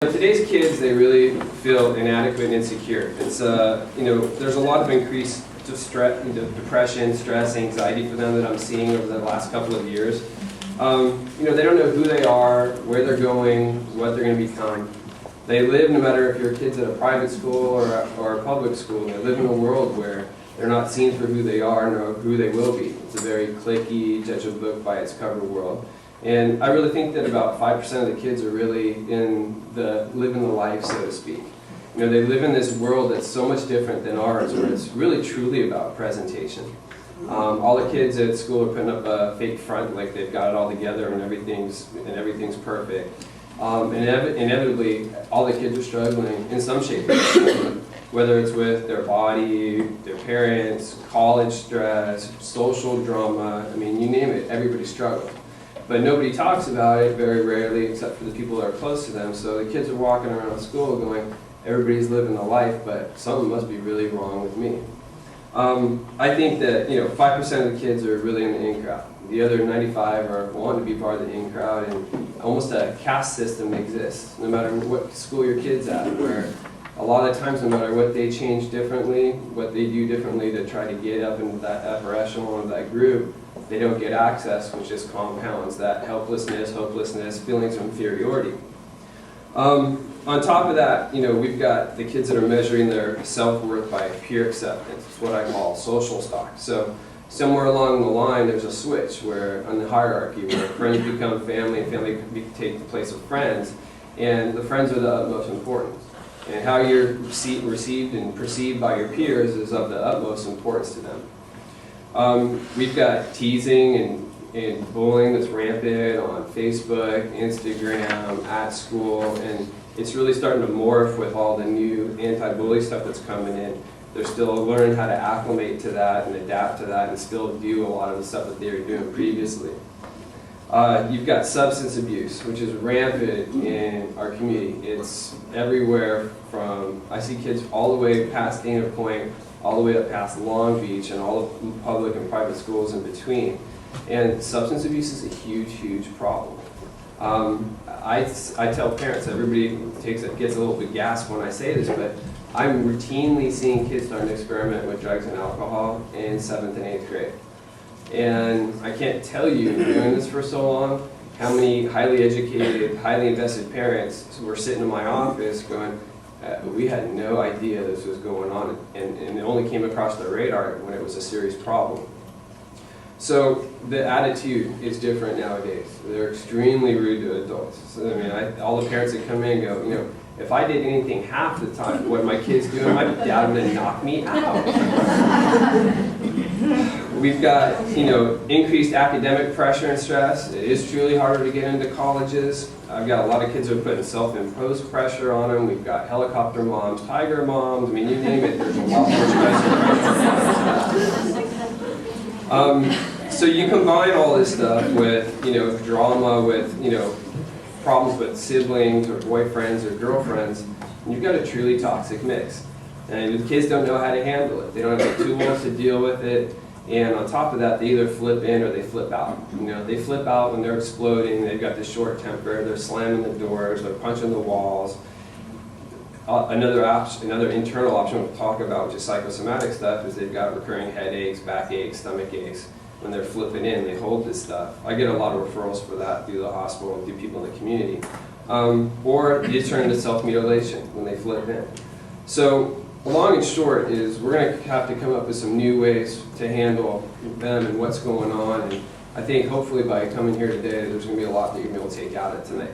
Today's kids, they really feel inadequate and insecure. It's there's a lot of increased stress, depression, stress, anxiety for them that I'm seeing over the last couple of years. They don't know who they are, where they're going, what they're going to become. They live, no matter if your kid's at a private school or a public school, they live in a world where they're not seen for who they are nor who they will be. It's a very cliquey, judge a book by its cover world. And I really think that about 5% of the kids are really living the life, so to speak. They live in this world that's so much different than ours, where it's really truly about presentation. All the kids at school are putting up a fake front, like they've got it all together and everything's perfect. Inevitably, all the kids are struggling in some shape or form, whether it's with their body, their parents, college stress, social drama. I mean, you name it, everybody struggles. But nobody talks about it very rarely, except for the people that are close to them. So the kids are walking around school going, everybody's living the life, but something must be really wrong with me. I think that 5% of the kids are really in the in crowd. The other 95 are wanting to be part of the in crowd, and almost a caste system exists, no matter what school your kid's at, where a lot of times, no matter what they change differently, what they do differently to try to get up into that upper echelon of that group, they don't get access, which just compounds that helplessness, hopelessness, feelings of inferiority. On top of that, we've got the kids that are measuring their self-worth by peer acceptance. It's what I call social stock. So somewhere along the line, there's a switch where on the hierarchy where friends become family and family take the place of friends, and the friends are the utmost importance. And how you're received and perceived by your peers is of the utmost importance to them. We've got teasing and bullying that's rampant on Facebook, Instagram, at school, and it's really starting to morph with all the new anti-bully stuff that's coming in. They're still learning how to acclimate to that and adapt to that and still do a lot of the stuff that they were doing previously. You've got substance abuse, which is rampant in our community. It's everywhere from, I see kids all the way past Dana Point, all the way up past Long Beach, and all of public and private schools in between. And substance abuse is a huge, huge problem. I tell parents, everybody gets a little bit gasped when I say this, but I'm routinely seeing kids start to experiment with drugs and alcohol in 7th and 8th grade. And I can't tell you, doing this for so long, how many highly educated, highly invested parents were sitting in my office going, we had no idea this was going on, and it only came across their radar when it was a serious problem. So the attitude is different nowadays. They're extremely rude to adults. So, all the parents that come in go, if I did anything half the time what my kid's doing, my dad would knock me out. We've got, increased academic pressure and stress. It is truly harder to get into colleges. I've got a lot of kids who are putting self-imposed pressure on them. We've got helicopter moms, tiger moms. You name it. There's a lot more stress and pressure. So you combine all this stuff with, drama, with, problems with siblings or boyfriends or girlfriends, and you've got a truly toxic mix. And the kids don't know how to handle it. They don't have the tools to deal with it. And on top of that, they either flip in or they flip out. They flip out when they're exploding. They've got this short temper. They're slamming the doors. They're punching the walls. Another internal option we'll talk about, which is psychosomatic stuff, is they've got recurring headaches, backaches, stomach aches. When they're flipping in, they hold this stuff. I get a lot of referrals for that through the hospital and through people in the community. Or you turn into self-mutilation when they flip in. So long and short is we're going to have to come up with some new ways to handle them and what's going on. And I think hopefully by coming here today, there's going to be a lot that you're going to be able to take out of it tonight.